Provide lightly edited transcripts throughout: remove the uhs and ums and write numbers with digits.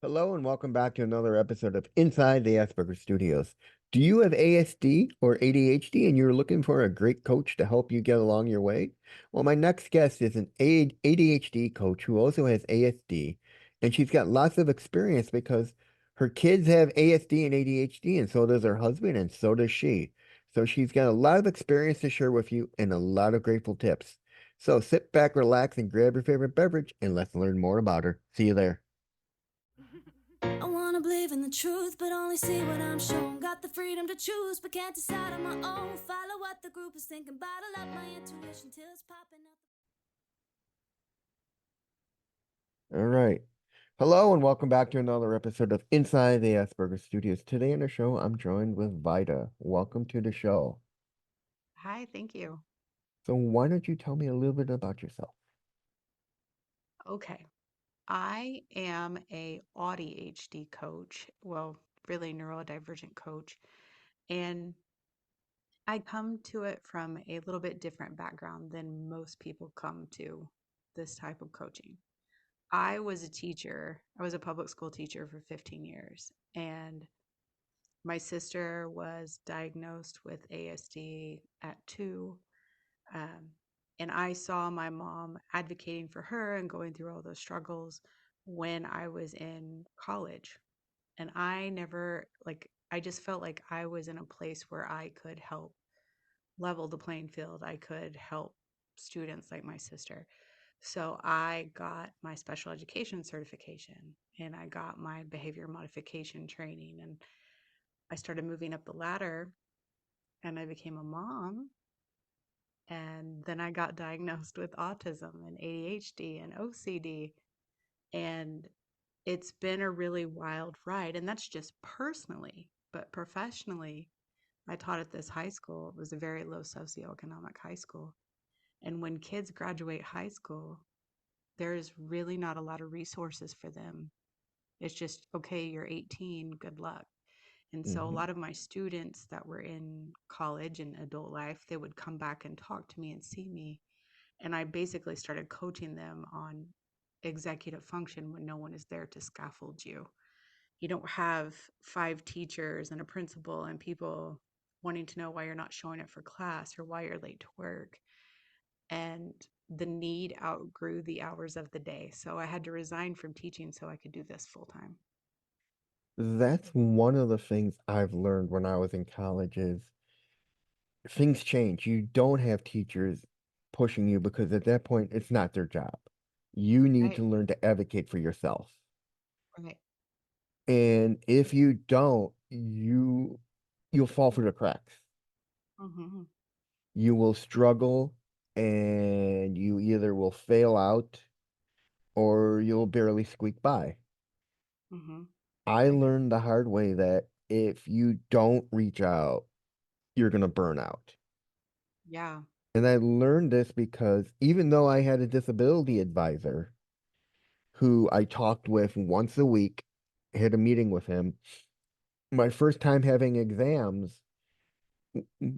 Hello and welcome back to another episode of Inside the Asperger Studios. Do you have ASD or ADHD and you're looking for a great coach to help you get along your way? Well, my next guest is an ADHD coach who also has ASD, and she's got lots of experience because her kids have ASD and ADHD, and so does her husband, and so does she. So she's got a lot of experience to share with you and a lot of grateful tips. So sit back, relax, and grab your favorite beverage, and let's learn more about her. See you there. I wanna believe in the truth, but only see what I'm shown. Got the freedom to choose, but can't decide on my own. Follow what the group is thinking, bottle up my intuition till it's popping out. All right. Hello and welcome back to another episode of Inside the Asperger Studios. Today on the show, I'm joined with Vida. Welcome to the show. Hi, thank you. So why don't you tell me a little bit about yourself? Okay. I am a ADHD coach, well, really neurodivergent coach, and I come to it from a little bit different background than most people come to this type of coaching. I was a teacher. I was a public school teacher for 15 years, and my sister was diagnosed with ASD at 2. Um, and I saw my mom advocating for her and going through all those struggles when I was in college. And I never, I just felt like I was in a place where I could help level the playing field. I could help students like my sister. So I got my special education certification and I got my behavior modification training. And I started moving up the ladder and I became a mom. And then I got diagnosed with autism and ADHD and OCD. And it's been a really wild ride. And that's just personally, but professionally, I taught at this high school. It was a very low socioeconomic high school. And when kids graduate high school, there's really not a lot of resources for them. It's just, okay, you're 18, good luck. And so a Hmm. lot of my students that were in college and adult life, they would come back and talk to me and see me. And I basically started coaching them on executive function when no one is there to scaffold you. You don't have 5 teachers and a principal and people wanting to know why you're not showing up for class or why you're late to work. And the need outgrew the hours of the day. So I had to resign from teaching so I could do this full time. That's one of the things I've learned when I was in college is things change. You don't have teachers pushing you because at that point it's not their job. You need Right. to learn to advocate for yourself. Right. And if you don't, you'll fall through the cracks. Mm-hmm. You will struggle and you either will fail out or you'll barely squeak by. Mm-hmm. I I agree. learned the hard way that if you don't reach out, you're going to burn out. Yeah. And I learned this because even though I had a disability advisor who I talked with once a week, had a meeting with him, my first time having exams,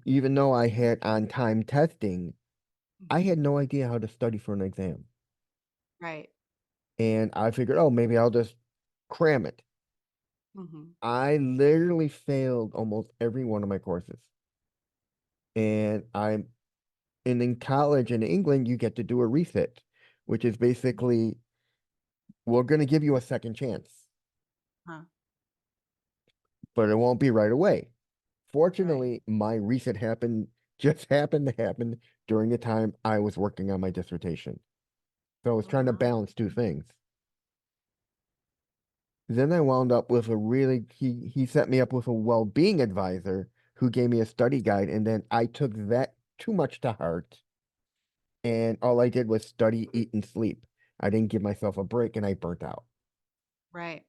even though I had on time testing, I Mm-hmm. had no idea how to study for an exam. Right. And I figured, oh, maybe I'll just cram it. Mm-hmm. I literally failed almost every one of my courses. And in college in England, you get to do a refit, which is basically, we're going to give you a second chance, Huh. but it won't be right away. Right. Fortunately, my refit just happened to happen during the time I was working on my dissertation. So I was Oh, trying to wow. balance two things. Then I wound up with he set me up with a well-being advisor who gave me a study guide, and then I took that too much to heart, and all I did was study, eat, and sleep. I didn't give myself a break, and I burnt out. Right.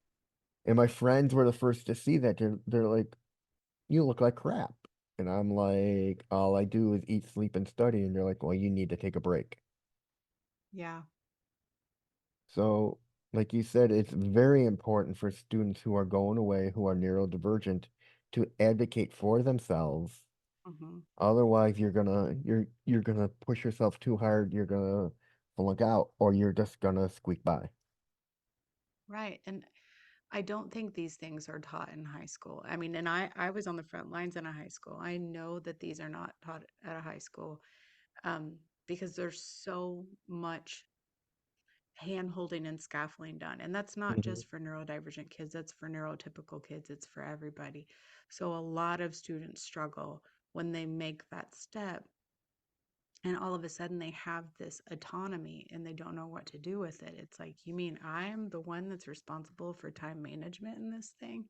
And my friends were the first to see that. They're like, "You look like crap," and I'm like, "All I do is eat, sleep, and study," and they're like, "Well, you need to take a break." Yeah. So, like you said, it's very important for students who are going away who are neurodivergent to advocate for themselves. Mm-hmm. Otherwise, you're gonna push yourself too hard, you're gonna flunk out, or you're just gonna squeak by. Right. And I don't think these things are taught in high school. I mean, and I was on the front lines in a high school. I know that these are not taught at a high school, um, because there's so much hand holding and scaffolding done. And that's not Mhm. just for neurodivergent kids, that's for neurotypical kids, it's for everybody. So a lot of students struggle when they make that step, and all of a sudden they have this autonomy and they don't know what to do with it. It's like, you mean I'm the one that's responsible for time management in this thing?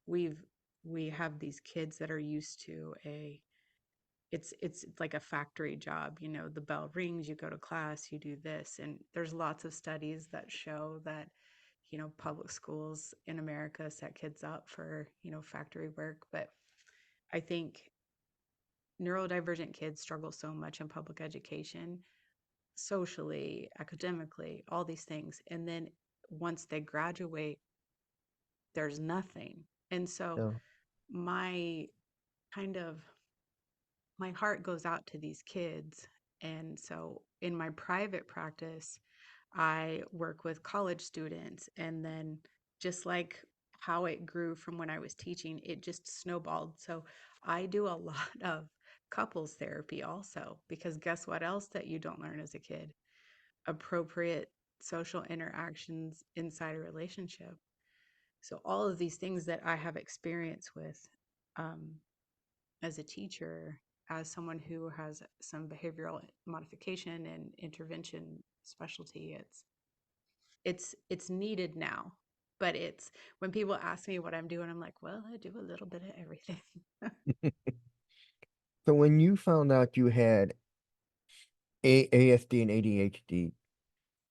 We've we have these kids that are used to a it's like a factory job. The bell rings, you go to class, you do this. And there's lots of studies that show that public schools in America set kids up for factory work. But I think neurodivergent kids struggle so much in public education, socially, academically, all these things. And then once they graduate, there's nothing. And so No. my kind of my heart goes out to these kids. And so in my private practice, I work with college students. And then, just like how it grew from when I was teaching, it just snowballed. So I do a lot of couples therapy also, because guess what else that you don't learn as a kid? Appropriate social interactions inside a relationship. So all of these things that I have experience with, um, as a teacher, as someone who has some behavioral modification and intervention specialty, it's needed now. But it's when people ask me what I'm doing, I'm like, well, I do a little bit of everything. So when you found out you had ASD and ADHD,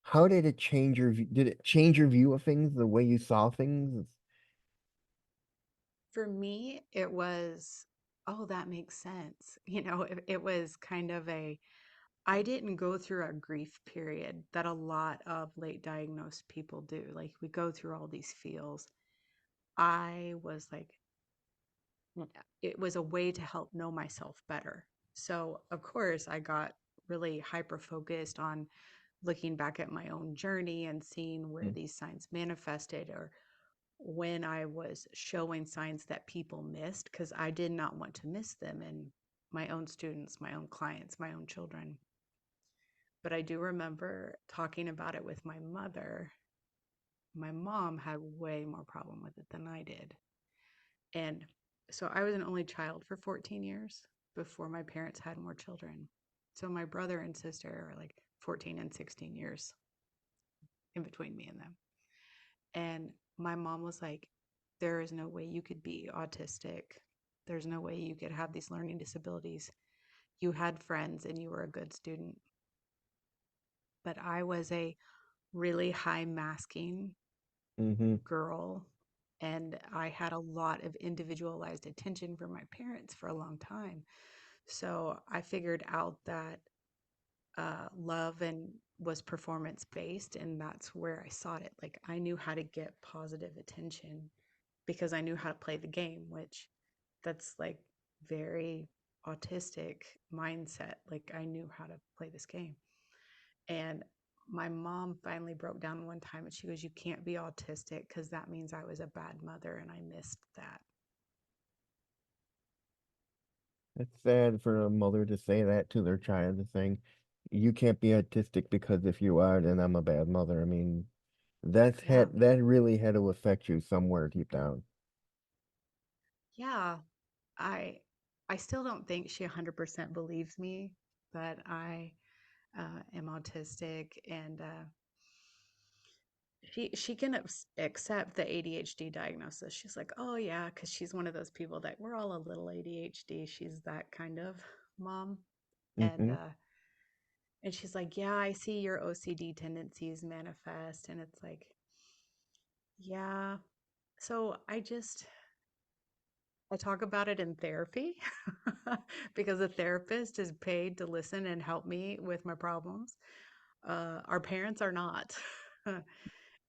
how did it change did it change your view of things, the way you saw things? For me, it was, oh, that makes sense. It was kind of I didn't go through a grief period that a lot of late diagnosed people do. Like, we go through all these feels. I was like, it was a way to help know myself better. So, of course, I got really hyper focused on looking back at my own journey and seeing where Mm. these signs manifested, or when I was showing signs that people missed, because I did not want to miss them in my own students, my own clients, my own children. But I do remember talking about it with my mother. My mom had way more problem with it than I did. And so I was an only child for 14 years before my parents had more children. So my brother and sister are like 14 and 16 years in between me and them. And my mom was like, there is no way you could be autistic. There's no way you could have these learning disabilities. You had friends and you were a good student. But I was a really high masking Mm-hmm. girl, and I had a lot of individualized attention from my parents for a long time. So I figured out that love and was performance based, and that's where I sought it. Like, I knew how to get positive attention because I knew how to play the game, which that's like very autistic mindset. Like, I knew how to play this game. And my mom finally broke down one time and she goes, "You can't be autistic because that means I was a bad mother." And I missed that. It's sad for a mother to say that to their child, to saying, you can't be autistic because if you are, then I'm a bad mother. I mean, Yeah. that really had to affect you somewhere deep down. Yeah. I I still don't think she 100% believes me that I am autistic, and she can accept the ADHD diagnosis. She's like, "Oh yeah," because she's one of those people that we're all a little ADHD. She's that kind of mom, and Mm-hmm. she's like, "Yeah, I see your OCD tendencies manifest," and it's like, yeah. So I talk about it in therapy because a therapist is paid to listen and help me with my problems. Our parents are not.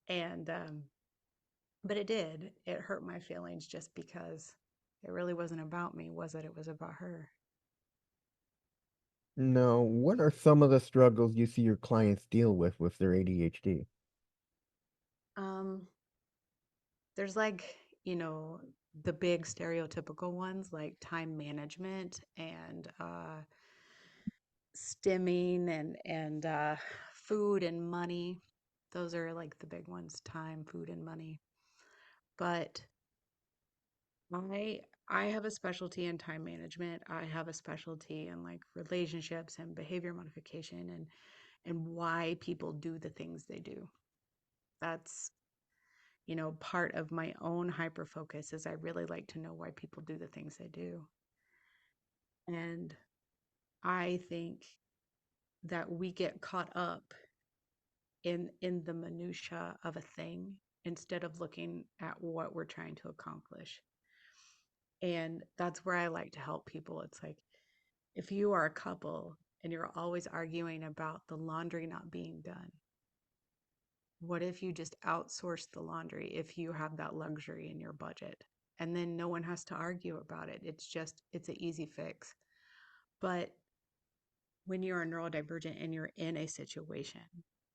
And but it did. It hurt my feelings just because it really wasn't about me, was it? It was about her. Now, what are some of the struggles you see your clients deal with their ADHD? Um, there's like, you know, the big stereotypical ones like time management and stimming and food and money. Those are like the big ones, time, food and money. But I I have a specialty in time management. I have a specialty in like relationships and behavior modification and why people do the things they do. That's, you know, part of my own hyper focus is I really like to know why people do the things they do. And I think that we get caught up in the minutia of a thing instead of looking at what we're trying to accomplish. And that's where I like to help people. It's like if you are a couple and you're always arguing about the laundry not being done, what if you just outsource the laundry if you have that luxury in your budget? And then no one has to argue about it. It's an easy fix. But when you're a neurodivergent and you're in a situation,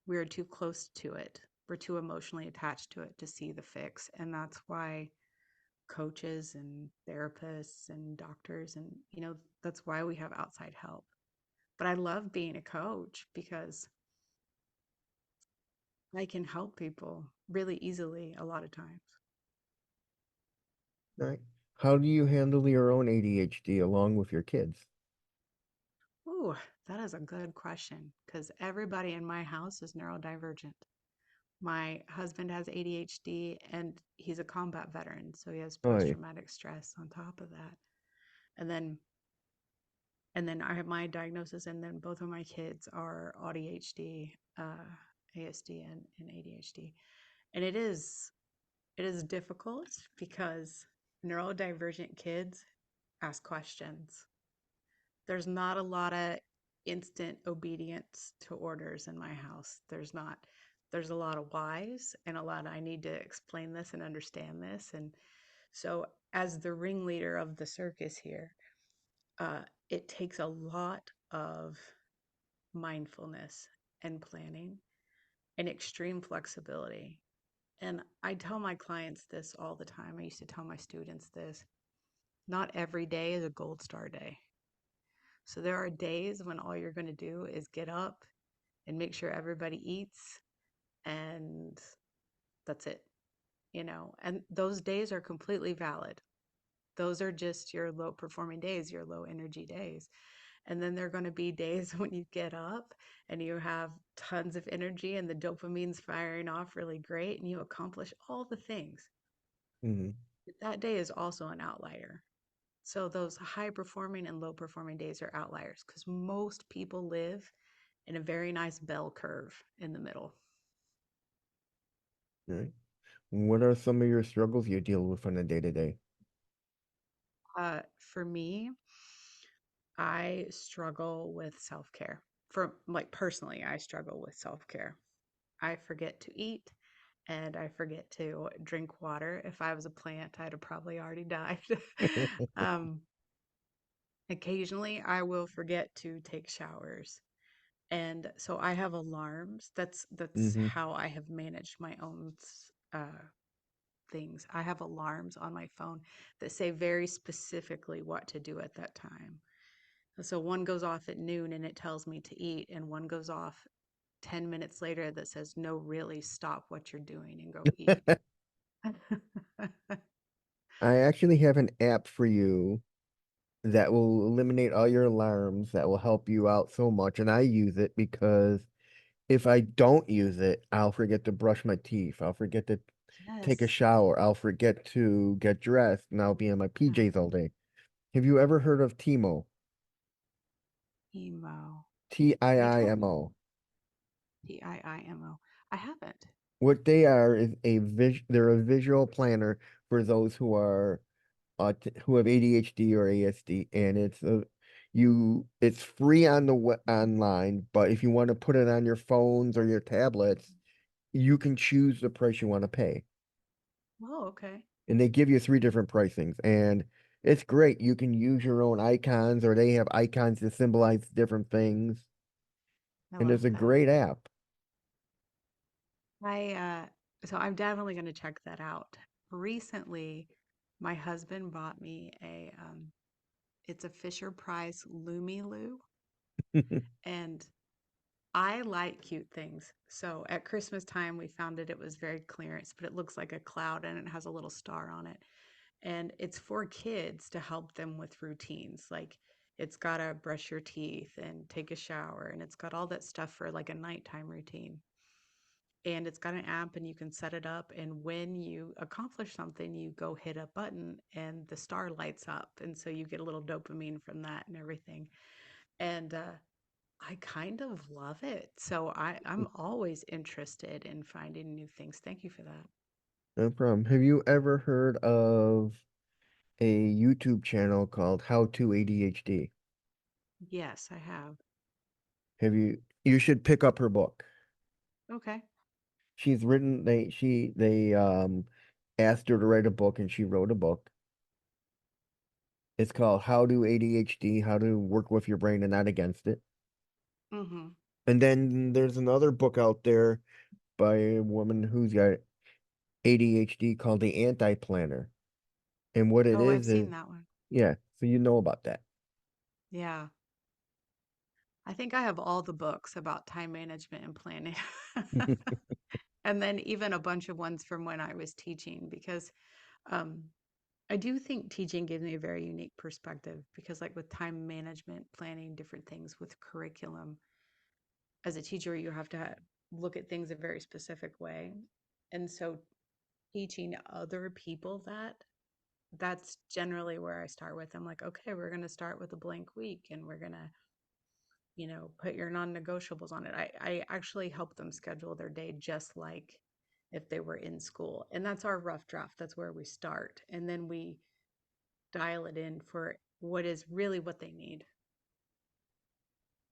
we're too close to it. We're too emotionally attached to it to see the fix. And that's why coaches and therapists and doctors and, you know, that's why we have outside help. But I love being a coach because I can help people really easily a lot of times. Right. How do you handle your own ADHD along with your kids? Ooh, that is a good question because everybody in my house is neurodivergent. My husband has ADHD and he's a combat veteran, so he has Oh, yeah. post-traumatic stress on top of that. And then and then I have my diagnosis, and then both of my kids are ADHD, ASD, and ADHD. And it is difficult because neurodivergent kids ask questions. There's not a lot of instant obedience to orders in my house. There's not. There's a lot of whys and a lot of I need to explain this and understand this. And so, as the ringleader of the circus here, it takes a lot of mindfulness and planning and extreme flexibility. And I tell my clients this all the time. I used to tell my students this. Not every day is a gold star day. So there are days when all you're going to do is get up and make sure everybody eats, and that's it, you know. And those days are completely valid. Those are just your low performing days, your low energy days. And then there are going to be days when you get up and you have tons of energy and the dopamine's firing off really great and you accomplish all the things. Hmm. But that day is also an outlier. So those high performing and low performing days are outliers because most people live in a very nice bell curve in the middle. Right. What are some of your struggles you deal with on a day to day? For me, I struggle with self care. For like personally, I struggle with self care. I forget to eat and I forget to drink water. If I was a plant, I'd have probably already died. um, Occasionally, I will forget to take showers. And so I have alarms. That's Hmm. how I have managed my own uh, things. I have alarms on my phone that say very specifically what to do at that time. So one goes off at noon and it tells me to eat, and one goes off 10 minutes later that says, no, really stop what you're doing and go eat. I actually have an app for you that will eliminate all your alarms, that will help you out so much. And I use it because if I don't use it, I'll forget to brush my teeth. I'll forget to take a Yes. shower. I'll forget to get dressed, and I'll be in my Yeah. PJs all day. Have you ever heard of Timo? Emo. You told me. TIIMO. TIIMO. I haven't. What they are is they're a visual planner for those who are who have ADHD or ASD, and it's free on the online, but if you want to put it on your phones or your tablets, you can choose the price you want to pay. Oh, okay. And they give you three different pricings, and it's great. You can use your own icons, or they have icons to symbolize different things, I and love it's a that. great app. I so I'm definitely going to check that out. recently my husband bought me it's a Fisher Price Lumiloo, and I like cute things. So at Christmas time, we found it. It was very clearance, but it looks like a cloud and it has a little star on it. And it's for kids to help them with routines. Like it's got to brush your teeth and take a shower, and it's got all that stuff for like a nighttime routine. And it's got an app, and you can set it up. And when you accomplish something, you go hit a button and the star lights up. And so you get a little dopamine from that and everything. And I kind of love it. So I'm always interested in finding new things. Thank you for that. No problem. Have you ever heard of a YouTube channel called How to ADHD? Yes, I have. You should pick up her book. Okay. She's written they asked her to write a book and she wrote a book. It's called How to ADHD, How to Work with Your Brain and Not Against It. Mm-hmm. And then there's another book out there by a woman who's got ADHD called The Anti-Planner. And what it Oh, I've is, seen that one. yeah, so you know about that. Yeah. I think I have all the books about time management and planning. And then even a bunch of ones from when I was teaching, because um, I do think teaching gives me a very unique perspective because, like, with time management, planning different things with curriculum, as a teacher, you have to look at things a very specific way. And so, teaching other people that's generally where I start with. I'm like, okay, we're going to start with a blank week and we're going to, put your non negotiables on it. I actually help them schedule their day just like if they were in school. And that's our rough draft. That's where we start. And then we dial it in for what is really what they need.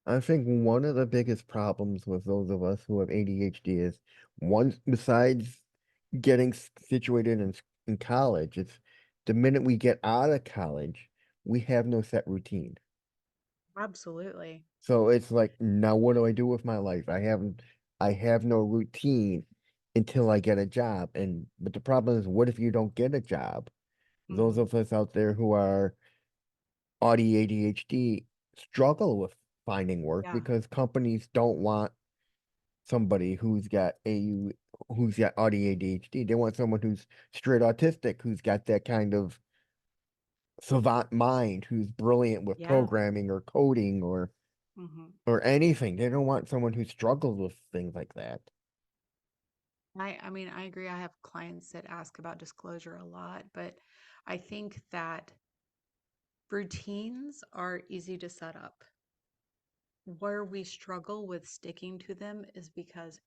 I think one of the biggest problems with those of us who have ADHD is besides getting situated in college, it's the minute we get out of college, we have no set routine. Absolutely. So it's like, now what do I do with my life? I have no routine until I get a job. But the problem is, what if you don't get a job? Those Hmm. of us out there who are ADHD struggle with finding work Yeah. because companies don't want somebody who's got ADHD. They want someone who's straight autistic, who's got that kind of savant mind, who's brilliant with Yeah. programming or coding Hmm. or anything. They don't want someone who struggles with things like that. I mean, I agree. I have clients that ask about disclosure a lot, but I think that routines are easy to set up. Where we struggle with sticking to them is because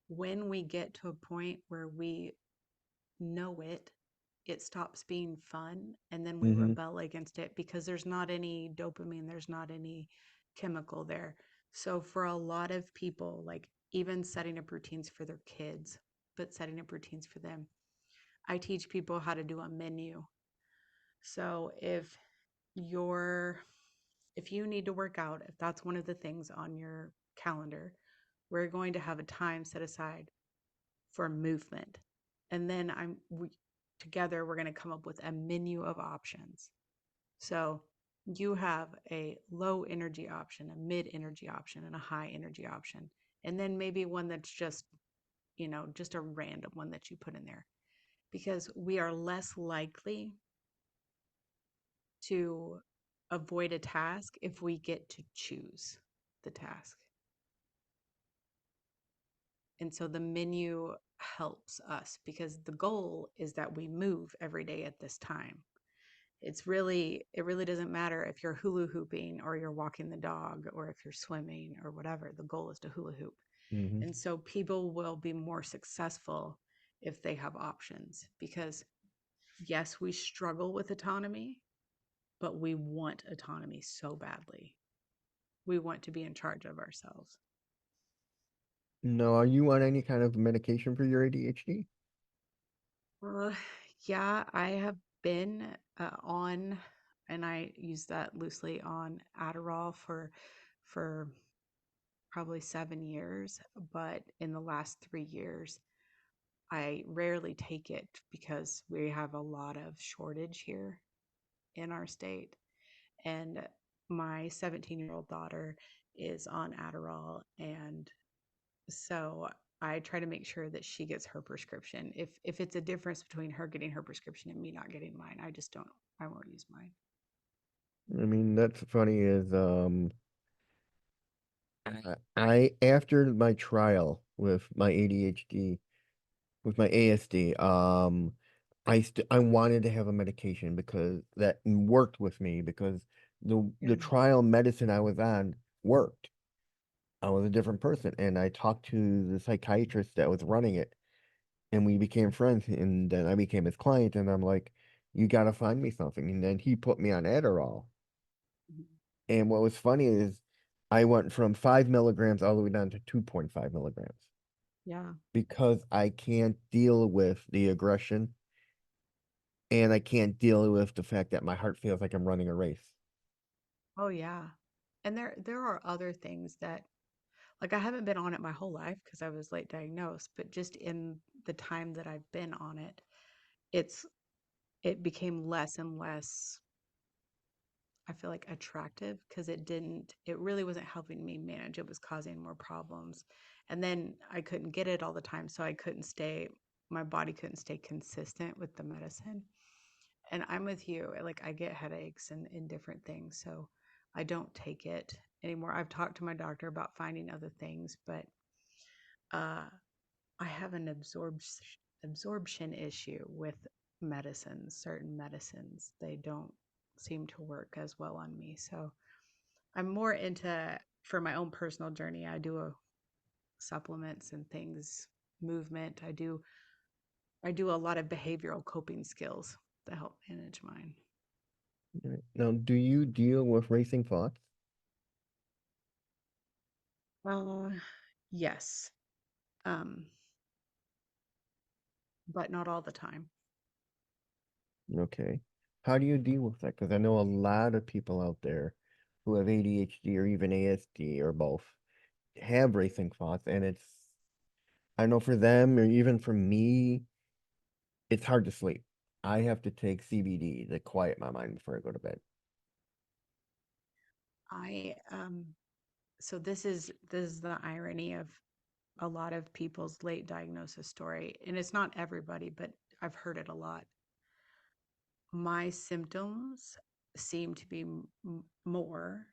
when we get to a point where we know it, it stops being fun and then we Hmm. rebel against it because there's not any dopamine, there's not any chemical there. So for a lot of people, like even setting up routines for their kids, but setting up routines for them, I teach people how to do a menu. So you're if you need to work out, if that's one of the things on your calendar, we're going to have a time set aside for movement. And then together we're going to come up with a menu of options. So you have a low energy option, a mid energy option, and a high energy option. And then maybe one that's just a random one that you put in there because we are less likely to avoid a task if we get to choose the task. And so the menu helps us because the goal is that we move every day at this time. It really doesn't matter if you're hula hooping or you're walking the dog or if you're swimming or whatever. The goal is to hula hoop. Hmm. And so people will be more successful if they have options because yes, we struggle with autonomy, but we want autonomy so badly. We want to be in charge of ourselves. No, are you on any kind of medication for your ADHD? Uh, yeah, I have been on, and I use that loosely on Adderall for probably 7 years. But in the last 3 years, I rarely take it because we have a lot of shortage here in our state. And my 17-year-old daughter is on Adderall. And so I try to make sure that she gets her prescription. If it's a difference between her getting her prescription and me not getting mine, I won't use mine. I mean, that's funny is I after my trial with my ADHD, with my ASD, I wanted to have a medication because that worked with me because the Yeah. trial medicine I was on worked. I was a different person, and I talked to the psychiatrist that was running it, and we became friends, and then I became his client, and I'm like, you got to find me something, and then he put me on Adderall. Mhm. And what was funny is I went from 5 milligrams all the way down to 2.5 milligrams Yeah. because I can't deal with the aggression and I can't deal with the fact that my heart feels like I'm running a race. Oh yeah. And there are other things that like I haven't been on it my whole life because I was late diagnosed, but just in the time that I've been on it, it's it became less and less, I feel like, attractive because it really wasn't helping me manage. It was causing more problems. And then I couldn't get it all the time, so my body couldn't stay consistent with the medicine. And I'm with you. Like I get headaches and different things, so I don't take it anymore. I've talked to my doctor about finding other things, but uh, I have an absorption issue with medicines, certain medicines. They don't seem to work as well on me. So I'm more into, for my own personal journey, I do supplements and things, movement. I do a lot of behavioral coping skills to help manage mine. Right. Now, do you deal with racing thoughts? Uh, yes, um, but not all the time. Okay. How do you deal with that? Because I know a lot of people out there who have ADHD or even ASD or both have racing thoughts, and I know for them or even for me, it's hard to sleep. I have to take CBD to quiet my mind before I go to bed. I so this is the irony of a lot of people's late diagnosis story, and it's not everybody, but I've heard it a lot. My symptoms seem to be more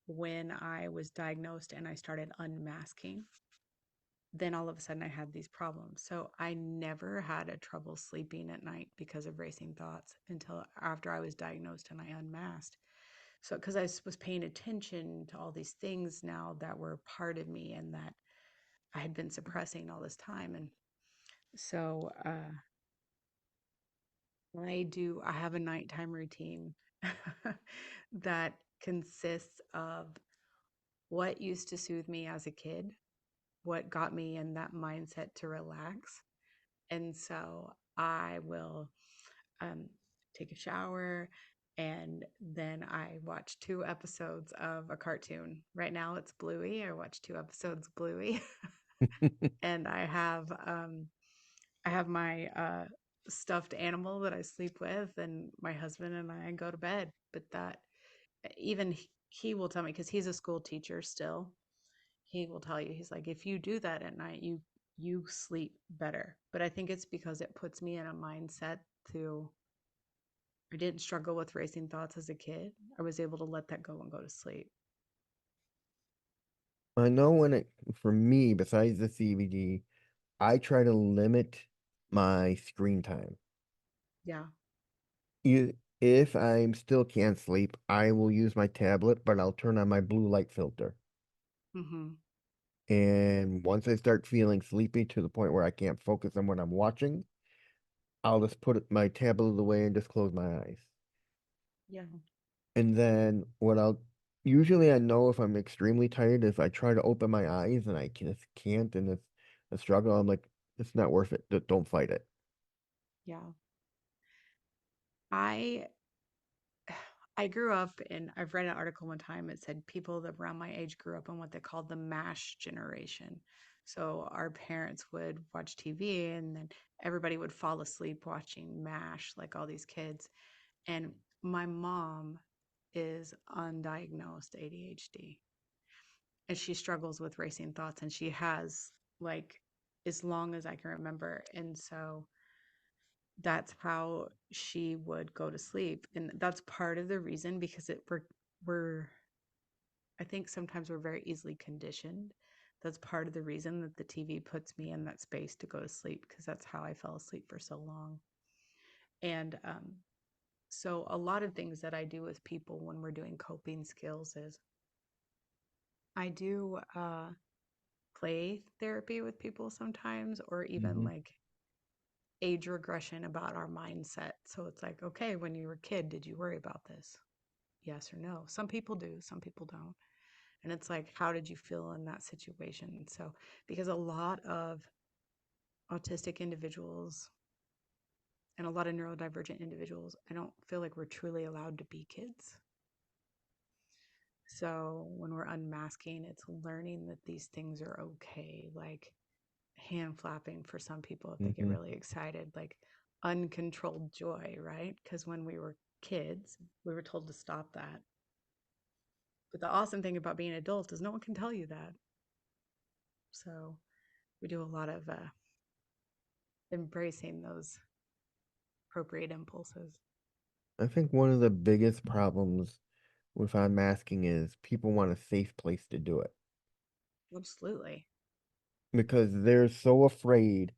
when I was diagnosed and I started unmasking. Then all of a sudden I had these problems. So I never had a trouble sleeping at night because of racing thoughts until after I was diagnosed and I unmasked. So because was paying attention to all these things now that were part of me and that I had been suppressing all this time. And so I have a nighttime routine that consists of what used to soothe me as a kid, what got me in that mindset to relax. And so I will um, take a shower and then I watch 2 episodes of a cartoon. Right now it's Bluey. I watch 2 episodes of Bluey. And I have my stuffed animal that I sleep with, and my husband and I go to bed. But that even he will tell me because he's a school teacher still. He will tell you he's like, if you do that at night, you sleep better. But I think it's because it puts me in a mindset to. I didn't struggle with racing thoughts as a kid. I was able to let that go and go to sleep. I know for me, besides the CBD, I try to limit my screen time. Yeah. If I'm still can't sleep, I will use my tablet, but I'll turn on my blue light filter. Mm-hmm. And once I start feeling sleepy to the point where I can't focus on what I'm watching, I'll just my tablet away and just close my eyes. Yeah. And then usually I know if I'm extremely tired, if I try to open my eyes and I just can't and it's a struggle, I'm like, it's not worth it. Don't fight it. Yeah. I I grew up in, I've read an article one time. It said people that around my age grew up in what they called the MASH generation. So our parents would watch TV and then everybody would fall asleep watching MASH, like all these kids. And my mom is undiagnosed ADHD and she struggles with racing thoughts and she has like as long as I can remember. And so that's how she would go to sleep. And that's part of the reason because we're I think sometimes we're very easily conditioned. That's part of the reason that the TV puts me in that space to go to sleep because that's how I fell asleep for so long. And so a lot of things that I do with people when we're doing coping skills is I do play therapy with people sometimes, or even Mm-hmm. like age regression about our mindset. So it's like, okay, when you were a kid, did you worry about this? Yes or no? Some people do, some people don't. And it's like, how did you feel in that situation? So, because a lot of autistic individuals and a lot of neurodivergent individuals, I don't feel like we're truly allowed to be kids. So, when we're unmasking, it's learning that these things are okay. Like hand flapping for some people if they get Mm-hmm. really excited, like uncontrolled joy, right? Because when we were kids, we were told to stop that. But the awesome thing about being an adult is no one can tell you that. So, we do a lot of embracing those appropriate impulses. I think one of the biggest problems with unmasking is people want a safe place to do it Absolutely. because they're so afraid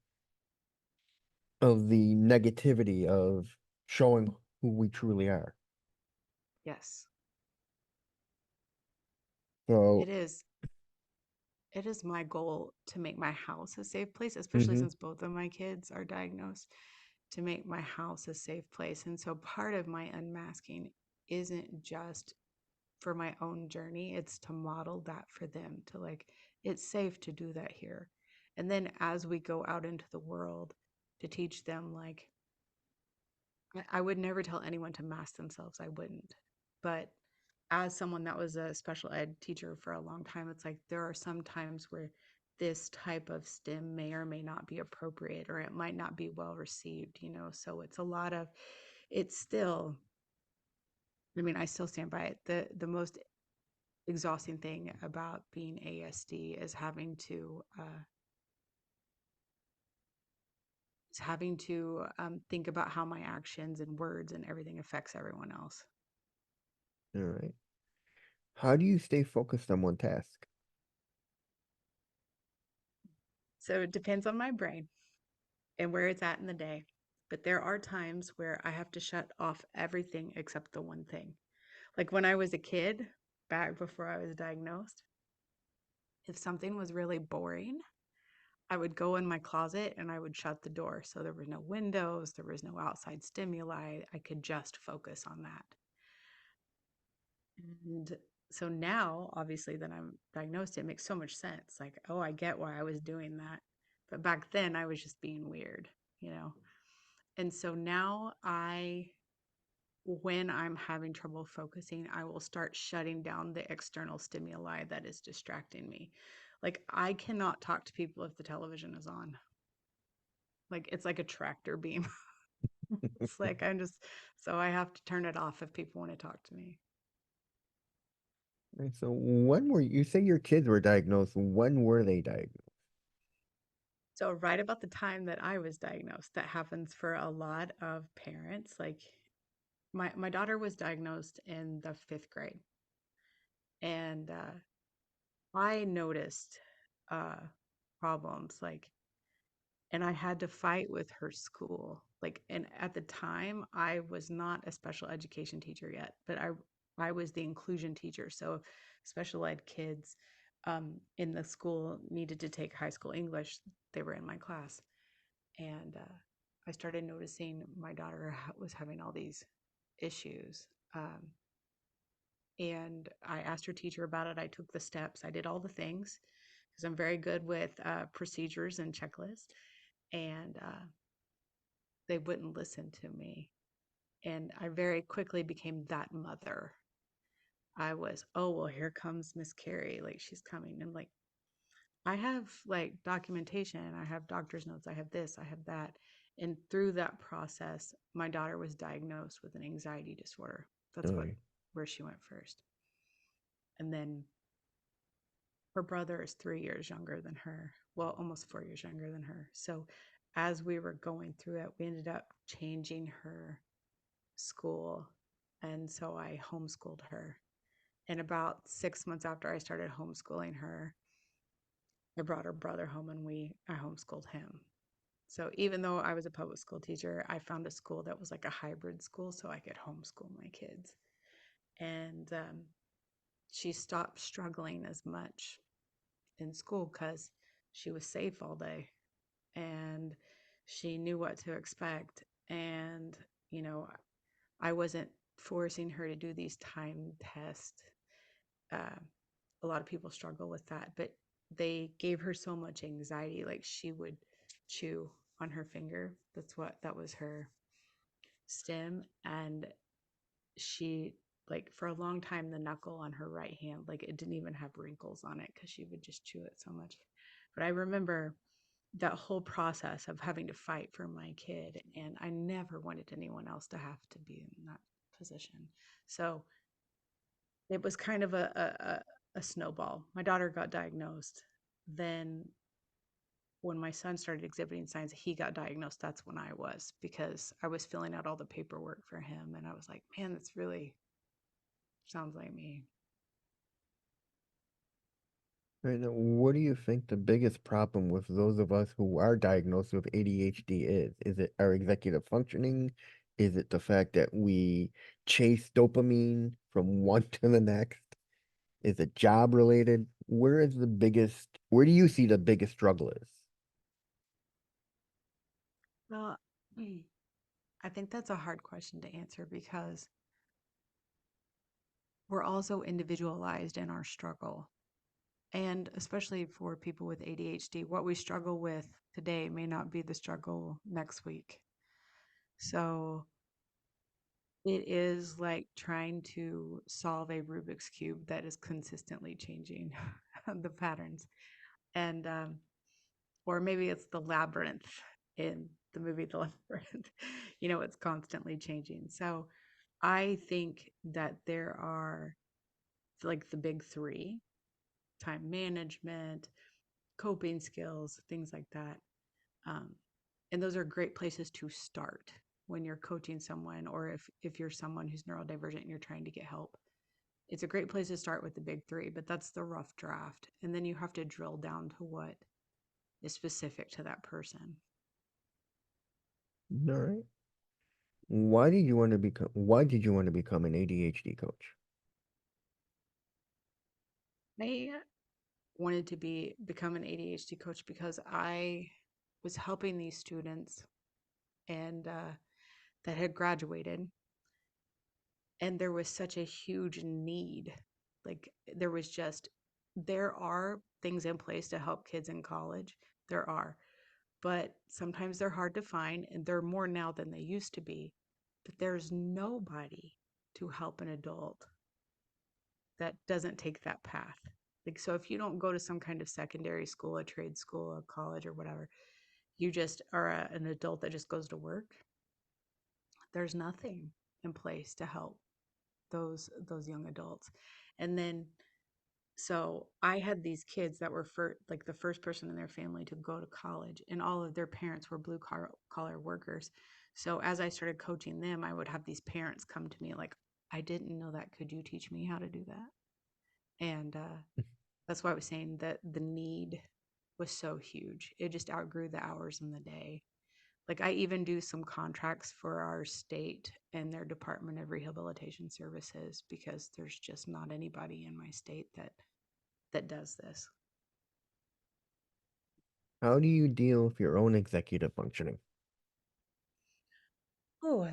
of the negativity of showing who we truly are. Yes. So, It is. It is my goal to make my house a safe place, especially hmm since both of my kids are diagnosed, to make my house a safe place. And so part of my unmasking isn't just for my own journey, it's to model that for them, to like, it's safe to do that here. And then as we go out into the world, to teach them, like, I would never tell anyone to mask themselves. I wouldn't. But as someone that was a special ed teacher for a long time, it's like there are some times where this type of STEM may or may not be appropriate or it might not be well received, you know. So it's a lot of it's still, I mean, I still stand by it. The most exhausting thing about being ASD is having to think about how my actions and words and everything affects everyone else. all right. How do you stay focused on one task? So it depends on my brain and where it's at in the day. But there are times where I have to shut off everything except the one thing. Like when I was a kid, back before I was diagnosed, if something was really boring, I would go in my closet and I would shut the door. So there were no windows, there was no outside stimuli. I could just focus on that. And so now, obviously, that I'm diagnosed, it makes so much sense. Like, oh, I get why I was doing that. But back then, I was just being weird, you know? And so now when I'm having trouble focusing, I will start shutting down the external stimuli that is distracting me. Like, I cannot talk to people if the television is on. Like, it's like a tractor beam. It's like so I have to turn it off if people want to talk to me. Right, so when were you say your kids were diagnosed? When were they diagnosed? So, right about the time that I was diagnosed, that happens for a lot of parents. Like, my daughter was diagnosed in the fifth grade, and I noticed uh, problems like, and I had to fight with her school. Like, and at the time, I was not a special education teacher yet, but I was the inclusion teacher. So, special ed kids in the school needed to take high school English. They were in my class, and I started noticing my daughter was having all these issues. And I asked her teacher about it. I took the steps. I did all the things because I'm very good with procedures and checklists. And they wouldn't listen to me. And I very quickly became that mother. I was, oh, well, here comes Miss Carey. Like she's coming. And like, I have like documentation, I have doctor's notes, I have this, I have that. And through that process, my daughter was diagnosed with an anxiety disorder. That's Oh, what where she went first. And then her brother is 3 years younger than her. Well, almost 4 years younger than her. So as we were going through it, we ended up changing her school. And so I homeschooled her. And about 6 months after I started homeschooling her, I brought her brother home and I homeschooled him. So even though I was a public school teacher, I found a school that was like a hybrid school so I could homeschool my kids. And she stopped struggling as much in school because she was safe all day and she knew what to expect. And, you know, I wasn't forcing her to do these time tests. Uh, a lot of people struggle with that, but they gave her so much anxiety. Like she would chew on her finger. That was her stem. And she, like, for a long time, the knuckle on her right hand, like, it didn't even have wrinkles on it because she would just chew it so much. But I remember that whole process of having to fight for my kid. And I never wanted anyone else to have to be in that position. So it was kind of a snowball. My daughter got diagnosed. Then when my son started exhibiting signs, he got diagnosed. That's when I was, because I was filling out all the paperwork for him. And I was like, man, that's really sounds like me. right now, what do you think the biggest problem with those of us who are diagnosed with ADHD is? Is it our executive functioning? Is it the fact that we chase dopamine from one to the next? Is it job related? Where do you see the biggest struggle is? Well, I think that's a hard question to answer because we're all so individualized in our struggle. And especially for people with ADHD, what we struggle with today may not be the struggle next week. So it is like trying to solve a Rubik's Cube that is consistently changing the patterns. And, or maybe it's the labyrinth in the movie The Labyrinth. It's constantly changing. So I think that there are like the big three: time management, coping skills, things like that. Um, and those are great places to start when you're coaching someone, or if you're someone who's neurodivergent and you're trying to get help. It's a great place to start with the big three, but that's the rough draft. And then you have to drill down to what is specific to that person. All right. Why did you want to become an ADHD coach? I wanted to become an ADHD coach because I was helping these students and that had graduated, and there was such a huge need. Like there are things in place to help kids in college. There are, but sometimes they're hard to find, and they're more now than they used to be. But there's nobody to help an adult that doesn't take that path. Like, so if you don't go to some kind of secondary school, a trade school, a college, or whatever, you just are an adult that just goes to work. There's nothing in place to help those young adults. And then so I had these kids that were like the first person in their family to go to college, and all of their parents were blue collar workers. So as I started coaching them, I would have these parents come to me like, I didn't know that. Could you teach me how to do that? And that's why I was saying that the need was so huge. It just outgrew the hours in the day. Like I even do some contracts for our state and their Department of Rehabilitation Services because there's just not anybody in my state that does this. How do you deal with your own executive functioning? Oh,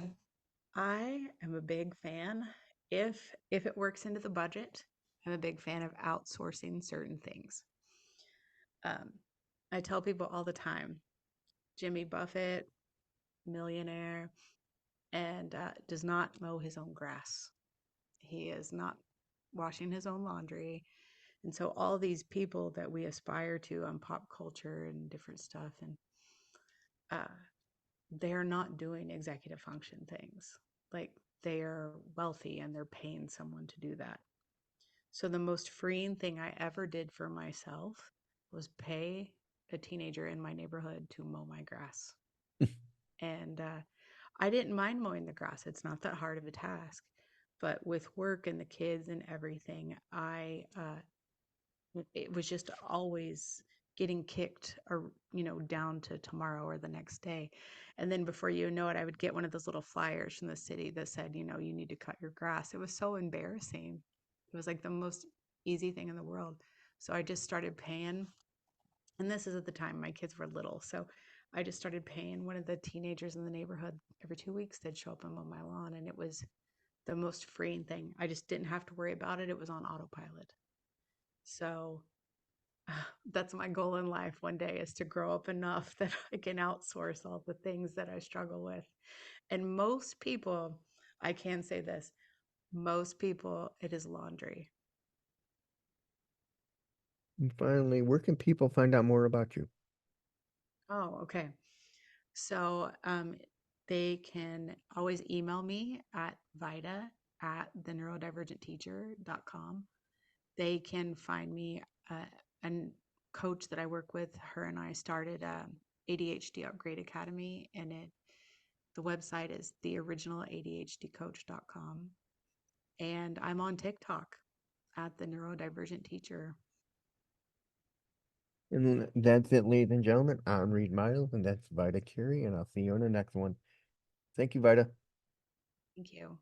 I am a big fan. If it works into the budget, I'm a big fan of outsourcing certain things. Um, I tell people all the time, Jimmy Buffett, millionaire, and does not mow his own grass. He is not washing his own laundry. And so all these people that we aspire to on pop culture and different stuff, and uh, they're not doing executive function things. Like they're wealthy and they're paying someone to do that. So the most freeing thing I ever did for myself was pay a teenager in my neighborhood to mow my grass. And I didn't mind mowing the grass. It's not that hard of a task. But with work and the kids and everything, it was just always getting kicked or down to tomorrow or the next day. And then before you know it, I would get one of those little flyers from the city that said, you need to cut your grass. It was so embarrassing. It was like the most easy thing in the world. So I just started paying, and this is at the time my kids were little, so I just started paying one of the teenagers in the neighborhood. Every 2 weeks they'd show up and mow my lawn, and it was the most freeing thing. I just didn't have to worry about it. It was on autopilot. So that's my goal in life one day, is to grow up enough that I can outsource all the things that I struggle with. And most people, I can say this, most people, it is laundry. And finally, where can people find out more about you? Oh, okay. So they can always email me at Vida at the neurodivergentteacher.com. They can find me a coach that I work with. Her and I started ADHD Upgrade Academy, and the website is theoriginaladhdcoach.com. And I'm on TikTok at the neurodivergent teacher. And that's it, ladies and gentlemen. I'm Reed Miles, and that's Vida Carey, and I'll see you on the next one. Thank you, Vida. Thank you.